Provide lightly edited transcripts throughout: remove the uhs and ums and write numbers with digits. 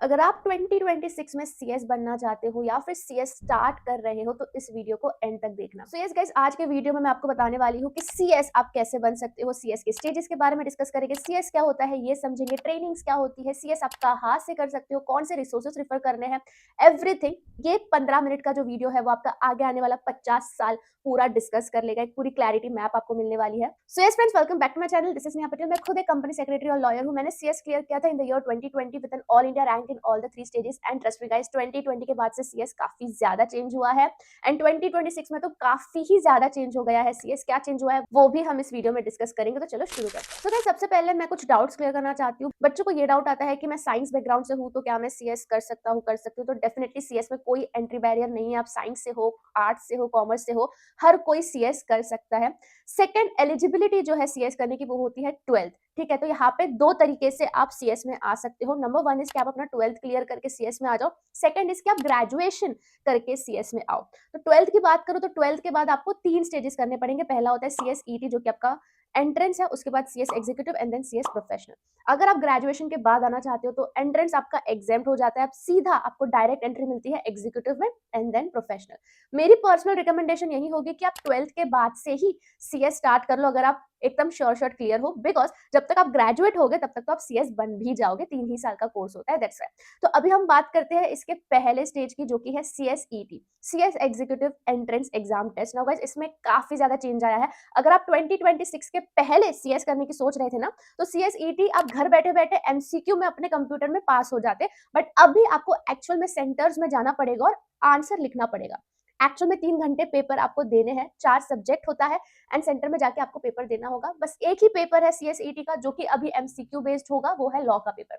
अगर आप 2026 में सीएस बनना चाहते हो या फिर सीएस स्टार्ट कर रहे हो तो इस वीडियो को एंड तक देखना। सो यस गाइस, आज के वीडियो में मैं आपको बताने वाली हूँ कि सीएस आप कैसे बन सकते हो, सीएस के स्टेजेस के बारे में डिस्कस करेंगे, सीएस क्या होता है ये समझेंगे, ट्रेनिंग्स क्या होती है, सीएस आप कहाँ से कर सकते हो, कौन से रिसोर्सेस रेफर करने हैं, एवरीथिंग। ये 15 मिनट का जो वीडियो है वो आपका आगे आने वाला 50 साल पूरा डिस्कस कर लेगा, एक पूरी क्लैरिटी मैप आपको मिलने वाली है। So yes friends, welcome back to my channel. This is Neha Patel. मैं खुद एक कंपनी सेक्रेटरी और लॉयर हूँ। मैंने सीएस क्लियर किया था in the year 2020 with an all India rank in all the 3 stages and trust me guys, 2020 के बाद से सीएस काफी ज्यादा चेंज हुआ है एंड 2026 में तो काफी ही ज्यादा चेंज हो गया है। सीएस क्या चेंज हुआ है वो भी हम इस वीडियो में डिस्कस करेंगे, तो चलो शुरू करते हैं। तो गाइस, सबसे पहले मैं कुछ डाउट्स क्लियर करना चाहती हूँ। बच्चों को ये डाउट आता है कि मैं साइंस बैकग्राउंड से हूँ तो क्या मैं सीएस कर सकता हूँ, तो डेफिनेटली सीएस में कोई एंट्री बैरियर नहीं है। आप साइंस से हो, आर्ट्स से हो, कॉमर्स से हो, हर कोई सीएस कर सकता है। सेकंड, एलिजिबिलिटी जो है सीएस करने की वो होती है 12th। ठीक है, तो यहाँ पे दो तरीके से आप सीएस में आ सकते हो। नंबर 1 इज कि आप अपना 12th क्लियर करके सीएस में आ जाओ। सेकंड इज कि आप ग्रेजुएशन करके सीएस में आओ। तो 12th की बात करो तो 12th के बाद आपको 3 स्टेजेस करने पड़ेंगे। पहला होता है सीएस ईटी जो कि आपका एंट्रेंस है, उसके बाद CS executive and then CS professional. अगर आप ग्रेजुएशन के बाद आना चाहते हो तो एंट्रेंस आपका एग्जाम्प्ट हो जाता है, आप सीधा आपको डायरेक्ट एंट्री मिलती है एग्जीक्यूटिव में एंड देन प्रोफेशनल। मेरी पर्सनल रिकमेंडेशन यही होगी कि आप 12th के बाद से ही सीएस स्टार्ट कर लो, अगर आप एकदम श्योर शॉट क्लियर हो, बिकॉज जब तक आप ग्रेजुएट होगे तब तक तो आप सीएस बन भी जाओगे। 3 ही साल का कोर्स होता है, दैट्स राइट। तो अभी हम बात करते हैं इसके पहले स्टेज की जो कि है CS ET, CS executive entrance exam test. Now guys, इसमें काफी ज्यादा चेंज आया है। अगर आप 2026 के पहले सीएस करने की सोच रहे थे ना, तो सीएस ईटी आप घर बैठे बैठे एमसीक्यू में अपने कंप्यूटर में पास हो जाते, बट अभी आपको एक्चुअल में सेंटर्स में जाना पड़ेगा और आंसर लिखना पड़ेगा। एक्चुअल में 3 घंटे पेपर आपको देने हैं, 4 सब्जेक्ट होता है एंड सेंटर में जाके आपको पेपर देना होगा। बस एक ही पेपर है सीएसईटी का जो कि अभी एमसीक्यू बेस्ड होगा, वो है लॉ का पेपर।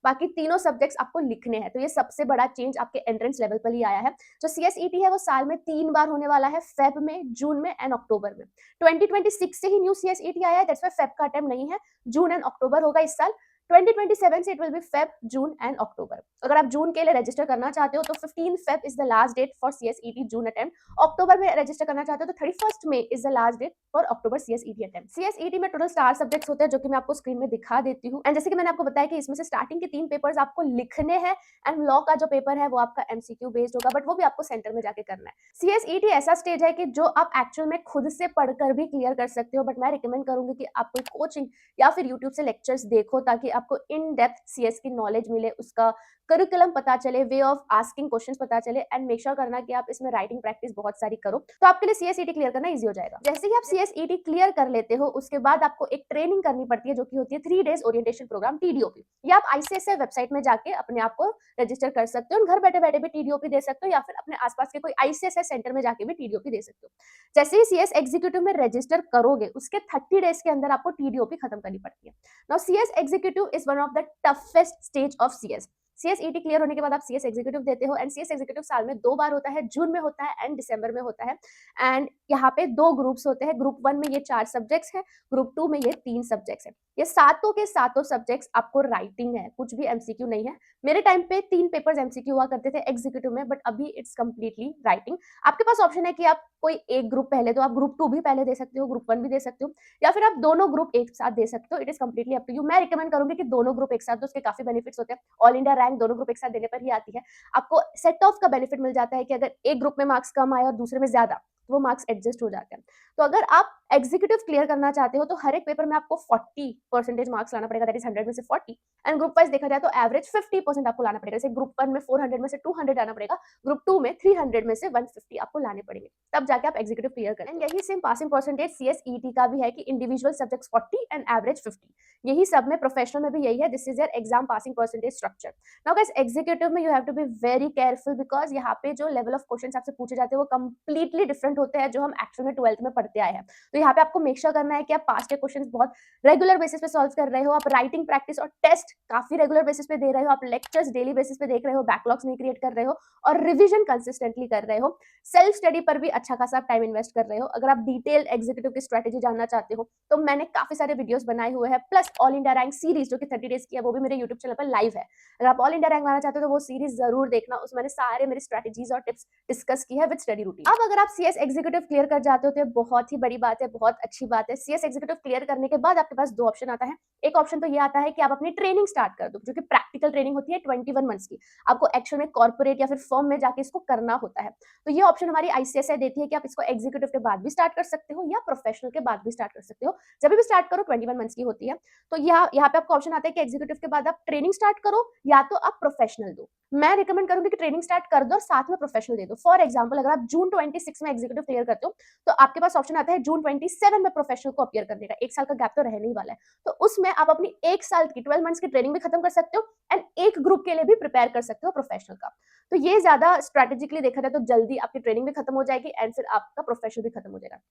बाकी तीनों सब्जेक्ट्स आपको लिखने हैं। तो ये सबसे बड़ा चेंज आपके एंट्रेंस लेवल पर ही आया है। जो सीएसईटी है वो साल में 3 बार होने वाला है, फेब में, जून में एंड अक्टूबर में। 2026 से ही न्यू सीएसईटी आया है, दैट्स व्हाई फेब का अटेम्प्ट नहीं है, जून एंड अक्टूबर होगा इस साल। 2027 से it will be Feb, June and October. अगर आप जून के लिए रजिस्टर करना चाहते हो तो 15 Feb is the last date for CSET June attempt. अक्टूबर में रजिस्टर करना चाहते हो तो 31 May is the last date for October CSET attempt. CSET में टोटल 4 सब्जेक्ट्स होते हैं जो कि मैं आपको स्क्रीन में दिखा देती हूँ। एंड जैसे कि मैंने आपको बताया कि इसमें से स्टार्टिंग के 3 पेपर्स आपको लिखने हैं एंड लॉ का जो पेपर है वो आपका एमसीक्यू बेस्ड होगा, बट वो भी आपको सेंटर में जाके करना है। सीएसईटी ऐसा स्टेज है कि जो आप एक्चुअल में खुद से पढ़कर भी क्लियर कर सकते हो, बट मैं रिकमेंड करूंगी कि आप कोई कोचिंग या फिर यूट्यूब से लेक्चर्स देखो ताकि आपको इन डेप्थ सीएस की नॉलेज मिले, उसका करिकुलम पता चले, वे ऑफ आस्किंग क्वेश्चंस पता चले एंड मेक श्योर करना कि आप इसमें राइटिंग प्रैक्टिस बहुत सारी करो, तो आपके लिए सीएसईटी क्लियर करना इजी हो जाएगा। जैसे ही आप सीएसईटी क्लियर कर लेते हो उसके बाद आपको एक ट्रेनिंग करनी पड़ती है जो कि होती है 3 डेज ओरिएंटेशन प्रोग्राम, टीडीओपी। या आप आईसीएसआई वेबसाइट में जाके अपने आप को रजिस्टर कर सकते हो, घर बैठे बैठे भी टीडीओपी दे सकते हो या फिर अपने आसपास के कोई आईसीएसआई सेंटर में जाके भी टीडीओपी दे सकते हो। जैसे ही सीएस एग्जीक्यूटिव में रजिस्टर करोगे उसके 30 डेज के अंदर आपको टीडीओपी खत्म करनी पड़ती है। Now CS executive is one of the toughest stage of CS. CSET clear होने के बाद आप सीएस एग्जीक्यूटिव देते हो एंड सीएस एग्जीक्यूटिव साल में 2 बार होता है, जून में होता है एंड दिसंबर में होता है। एंड यहाँ पे 2 ग्रुप्स होते हैं, ग्रुप 1 में ये 4 सब्जेक्ट्स हैं, ग्रुप 2 में ये 3 सब्जेक्ट्स हैं। ये सातों के सातों सब्जेक्ट्स आपको राइटिंग है, कुछ भी एमसीक्यू नहीं है। मेरे टाइम पे 3 पेपर्स एमसीक्यू हुआ करते थे एग्जीक्यूटिव में, बट अभी इट्स कंप्लीटली राइटिंग। आपके पास ऑप्शन है कि आप कोई एक ग्रुप पहले दो, आप ग्रुप 2 भी पहले दे सकते हो, ग्रुप 1 भी दे सकते हो, या फिर आप दोनों ग्रुप एक साथ दे सकते हो। It is completely up to you. मैं रिकमेंड करूंगी कि दोनों ग्रुप एक साथ दो, उसके काफी बेनिफिट्स होते हैं। ऑल इंडिया रैंक दोनों ग्रुप एक साथ देने पर ही आती है। आपको सेट ऑफ का बेनिफिट मिल जाता है कि अगर एक ग्रुप में मार्क्स कम आए और दूसरे में ज्यादा, तो वो मार्क्स एडजस्ट हो जाते हैं। तो अगर आप एग्जीक्यूटिव क्लियर करना चाहते हो तो हर एक पेपर में आपको 40% मार्क्स लाना पड़ेगा, दैट इज 100 में से 40। एंड ग्रुप वाइज देखा जाए तो एवरेज 50% आपको लाना पड़ेगा। जैसे ग्रुप 1 में 400 में से 200 लाना पड़ेगा, ग्रुप 2 में 300 में से 150 आपको लाने पड़ेंगे, तब जाके आप एग्जीक्यूटिव क्लियर करें। यही सेम पासिंग परसेंटेज सीएसईटी का भी है कि इंडिविजुअल सब्जेक्ट्स 40 एंड एवरेज 50। यही सब में, प्रोफेशनल में भी यही है। This is your exam passing percentage structure. Now guys, executive में you have to be very careful because यहाँ पे जो लेवल ऑफ क्वेश्चंस आपसे पूछे जाते हैं वो कंप्लीटली डिफरेंट होते हैं जो हम एक्चुअल में 12th में पढ़ते आए हैं। तो यहाँ पे आपको मेक श्योर करना है कि आप पास्ट के क्वेश्चंस बहुत रेगुलर बेसिस पे सॉल्व कर रहे हो, आप राइटिंग प्रैक्टिस और टेस्ट काफी रेगुलर बेसिस पे दे रहे हो, आप लेक्चर्स डेली बेसिस पे देख रहे हो, बैकलॉग्स नहीं क्रिएट कर रहे हो और रिविजन कंसिस्टेंटली कर रहे हो। सेल्फ स्टडी पर भी अच्छा खासा टाइम इन्वेस्ट कर रहे हो। अगर आप डिटेल एग्जीक्यूटिव की स्ट्रेटेजी जानना चाहते हो तो मैंने काफी सारे वीडियोस बनाए हुए हैं, plus all India rank series जो कि 30 डेज की है वो भी मेरे यूट्यूब चैनल पर लाइव है। अगर आप ऑल इंडिया रैंक लाना चाहते हो तो वो सीरीज जरूर देखना, उसमें मैंने सारे मेरी स्ट्रेटेजीज और टिप्स डिस्कस की है विद स्टडी रूटीन। अब अगर आप सीएस एग्जीक्यूटिव क्लियर कर जाते हो तो ये बहुत ही बड़ी बात है, बहुत अच्छी बात है। सीएस एग्जीक्यूटिव क्लियर करने के बाद आपके पास दो ऑप्शन आता है। एक ऑप्शन तो ये आता है कि आप अपनी ट्रेनिंग स्टार्ट कर दो, जो कि प्रैक्टिकल ट्रेनिंग होती है 21 मंथ्स की। आपको एक्चुअल में कॉर्पोरेट या फिर फर्म में जाके इसको करना होता है। तो ये ऑप्शन हमारी आईसीएसआई देती है कि आप इसको एग्जीक्यूटिव के बाद भी स्टार्ट कर सकते हो या प्रोफेशनल के बाद भी स्टार्ट कर सकते हो। जब भी स्टार्ट करो 21 मंथ्स की होती है। तो यहाँ पे आपको ऑप्शन आता है कि एग्जीक्यूटिव के बाद आप ट्रेनिंग स्टार्ट करो या तो आप प्रोफेशनल दो। मैं रिकमेंड करूंगी कि ट्रेनिंग स्टार्ट कर दो और साथ में प्रोफेशनल दे दो। फॉर एग्जांपल, अगर आप जून 26 में एग्जीक्यूटिव क्लियर करते हो तो आपके पास ऑप्शन आता है जून 27 में प्रोफेशनल को अपीयर करने का। एक साल का गैप तो रहने ही वाला है, तो उसमें आप अपनी एक साल की 12 मंथ्स की ट्रेनिंग भी खत्म कर सकते हो एंड एक ग्रुप के लिए भी प्रिपेयर कर सकते हो प्रोफेशनल का। तो ये ज्यादा स्ट्रेटेजिकली देखा जाए तो जल्दी आपकी ट्रेनिंग भी खत्म हो जाएगी एंड फिर आपका प्रोफेशनल भी खत्म हो जाएगा।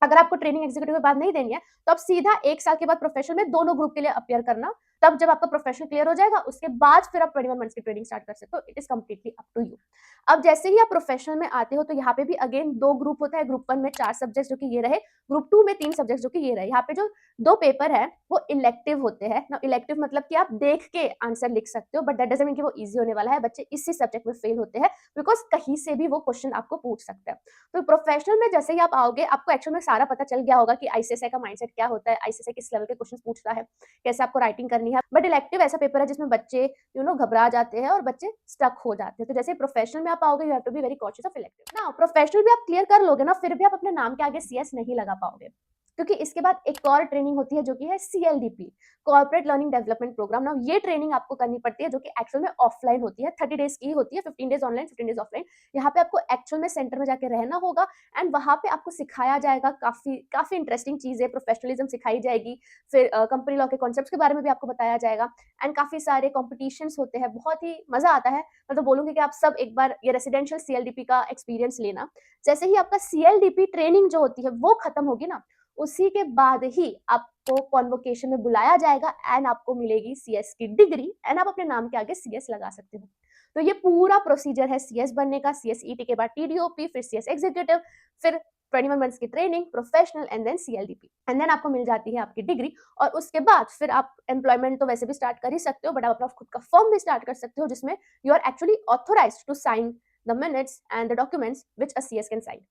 अगर आपको ट्रेनिंग एग्जीक्यूटिव के बाद नहीं देनी है तो आप सीधा एक साल के बाद प्रोफेशनल में दोनों ग्रुप के लिए अपीयर करना। तब जब आपका प्रोफेशनल क्लियर हो जाएगा उसके बाद फिर आप 21 मंथ्स की ट्रेनिंग स्टार्ट कर सकते हो। It is completely up to you. अब जैसे ही आप प्रोफेशनल में आते हो तो यहाँ पे भी अगेन दो ग्रुप होता है। ग्रुप 1 में 4 सब्जेक्ट जो कि ये रहे, ग्रुप 2 में 3 सब्जेक्ट जो कि ये रहे। यहाँ पे जो दो पेपर है वो इलेक्टिव होते हैं ना। इलेक्टिव मतलब कि आप देख के आंसर लिख सकते हो, बट दैट डजंट मीन कि वो इजी होने वाला है। बच्चे इसी सब्जेक्ट में फेल होते हैं बिकॉज कहीं से भी वो क्वेश्चन आपको पूछ सकते हैं। तो प्रोफेशनल में जैसे ही आप आओगे आपको एक्चुअल में सारा पता चल गया होगा कि आईसीएसआई का माइंडसेट क्या होता है, आईसीएसआई किस लेवल के क्वेश्चन पूछता है, कैसे आपको राइटिंग करनी है। बट इलेक्टिव ऐसा पेपर है जिसमें बच्चे घबरा जाते हैं और बच्चे स्टक हो जाते हैं। तो जैसे प्रोफेशनल में आप आओगे you have to be very cautious of elective ना। प्रोफेशनल भी आप क्लियर कर लोगे ना, फिर भी आप अपने नाम के आगे सीएस नहीं लगा पाओगे, क्योंकि इसके बाद एक और ट्रेनिंग होती है जो कि है सीएलडीपी, कॉर्पोरेट लर्निंग डेवलपमेंट प्रोग्राम। ना ये ट्रेनिंग आपको करनी पड़ती है जो कि एक्चुअल में ऑफलाइन होती है, 30 डेज की होती है, 15 डेज ऑनलाइन 15 डेज ऑफलाइन। यहाँ पे आपको एक्चुअल में सेंटर में जाके रहना होगा एंड वहां पे आपको सिखाया जाएगा काफी काफी इंटरेस्टिंग चीजें, प्रोफेशनलिज्म सिखाई जाएगी, फिर कंपनी लॉ के कॉन्सेप्ट्स के बारे में भी आपको बताया जाएगा एंड काफी सारे कॉम्पिटिशन्स होते हैं। बहुत ही मजा आता है। मैं तो बोलूंगी कि आप सब एक बार ये रेसिडेंशियल सीएलडीपी का एक्सपीरियंस लेना। जैसे ही आपका सीएलडीपी ट्रेनिंग जो होती है वो खत्म होगी ना, उसी के बाद ही आपको कॉन्वोकेशन में बुलाया जाएगा एंड आपको मिलेगी सीएस की डिग्री एंड आप अपने नाम के आगे सीएस लगा सकते हो। तो ये पूरा प्रोसीजर है सीएस बनने का। सीएस ईटी के बाद टीडीओपी, फिर सीएस एग्जीक्यूटिव, फिर 21 मंथ्स की training, professional and then CLDP and then आपको मिल जाती है आपकी डिग्री। और उसके बाद फिर आप एम्प्लॉयमेंट तो वैसे भी स्टार्ट कर ही सकते हो, बट आप अपना खुद का फर्म भी स्टार्ट कर सकते हो जिसमें you are actually authorised to sign the minutes and the documents which a CS can sign.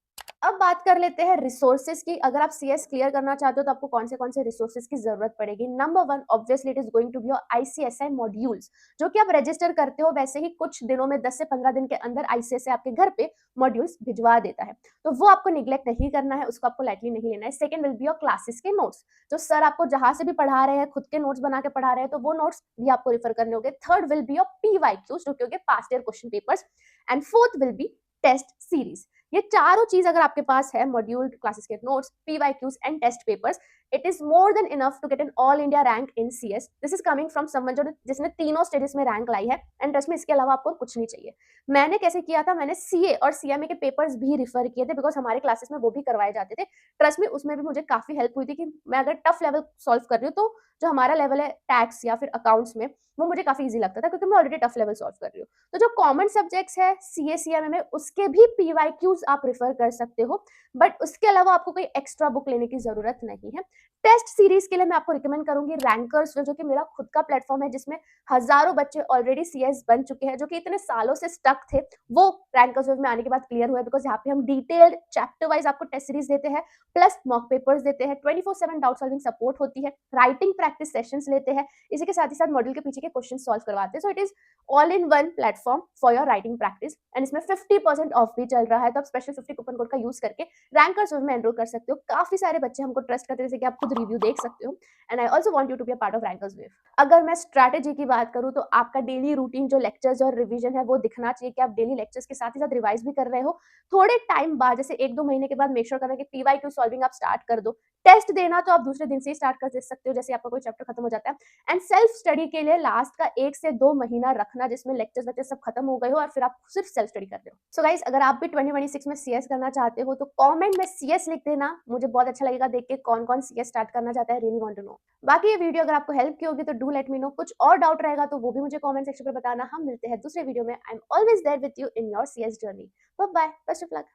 अब बात कर लेते हैं रिसोर्सेज की। अगर आप सीएस क्लियर करना चाहते हो तो आपको कौन से रिसोर्सेज की जरूरत पड़ेगी। Number 1 obviously it is going to be your ICSI modules, जो कि आप रजिस्टर करते हो वैसे ही कुछ दिनों में 10 से 15 दिन के अंदर आईसीएसआई आपके घर पे मॉड्यूल्स भिजवा देता है। तो वो आपको निग्लेक्ट नहीं करना है, उसको आपको लाइटली नहीं लेना है। Second will be your classes के नोट्स, जो सर आपको जहां से भी पढ़ा रहे हैं खुद के नोट्स बना के पढ़ा रहे हैं तो वो नोट्स भी आपको रिफर करने होंगे। Third will be your PYQs, जो कि होंगे past year question papers and fourth will be test series. ये चारों चीज अगर आपके पास है, मॉड्यूल, क्लासेस के notes, PYQs and test papers, it is more than enough to get an all India rank in CS. This is coming from someone जिसने तीनों स्टेजेस में रैंक लाई है एंड ट्रस्ट में इसके अलावा आपको कुछ नहीं चाहिए। मैंने कैसे किया था, मैंने सीए और सीएमए के पेपर्स भी रिफर किए थे बिकॉज हमारे क्लासेस में वो भी करवाए जाते थे। ट्रस्ट में उसमें भी मुझे काफी हेल्प हुई थी कि मैं अगर टफ लेवल सॉल्व कर रही हूँ तो जो हमारा लेवल है टैक्स या फिर अकाउंट्स में, वो मुझे काफी इजी लगता था क्योंकि मैं ऑलरेडी टफ लेवल सॉल्व कर रही हूँ। तो जो कॉमन सब्जेक्ट्स है सीए सीएमए में, उसके भी पीवाईक्यूज आप रिफर कर सकते हो, बट उसके अलावा आपको कोई एक्स्ट्रा बुक लेने की जरूरत नहीं है। टेस्ट सीरीज के लिए मैं आपको रिकमेंड करूंगी रैंकर्स, जो कि मेरा खुद का प्लेटफॉर्म है जिसमें हजारों बच्चे ऑलरेडी सीएस बन चुके हैं जो कि इतने सालों से स्टक थे, वो रैंकर्स में आने के बाद क्लियर हुए। बिकॉज यहाँ पे हम डिटेल्ड चैप्टर वाइज आपको टेस्ट सीरीज देते हैं, प्लस मॉक पेपर्स देते हैं, 24/7 डाउट सॉल्विंग सपोर्ट होती है, राइटिंग प्रैक्टिस सेशंस लेते हैं, इसी के साथ ही साथ मॉड्यूल के पीछे के क्वेश्चन सॉल्व करवाते हैं। So it is all in one platform for your writing practice and इसमें 50% ऑफ भी चल रहा है, तो आप स्पेशल 50 कूपन कोड का यूज करके रैंकर्स में एनरोल कर सकते हो। काफी सारे बच्चे हमको ट्रस्ट करते हैं, जैसे कि आप खुद रिव्यू देख सकते हो and I also want you to be a part of rankers wave. अगर मैं स्ट्रैटेजी की बात करूं तो आपका डेली रूटीन जो लेक्चर्स और रिवीजन है वो दिखना चाहिए कि आप डेली लेक्चर्स के साथ ही साथ रिवाइज भी कर रहे हो। थोड़े टाइम बाद, जैसे 1-2 महीने के बाद मेक श्योर करना कि पीवाईक्यू सॉल्विंग आप स्टार्ट कर दो। टेस्ट देना तो आप दूसरे दिन से ही स्टार्ट कर दे सकते हो जैसे आपका कोई चैप्टर खत्म हो जाता है। एंड सेल्फ स्टडी के लिए लास्ट का 1 से 2 महीना रखना जिसमें लेक्चर्स वक्चर्स सब खत्म हो गए हो और फिर आप सिर्फ सेल्फ स्टडी कर रहे हो। सो गाइस, अगर आप भी 2026 में सीएस करना चाहते हो तो कमेंट में सीएस लिख देना, मुझे बहुत अच्छा लगेगा देख के कौन कौन सीएस स्टार्ट करना चाहता है। Really want to know. बाकी ये वीडियो अगर आपको हेल्प की होगी तो डू लेट मी नो। कुछ और डाउट रहेगा तो वो भी मुझे कमेंट सेक्शन पे बताना। हम मिलते हैं दूसरे वीडियो में। I am always there with you in your CS journey. Bye bye, best of luck.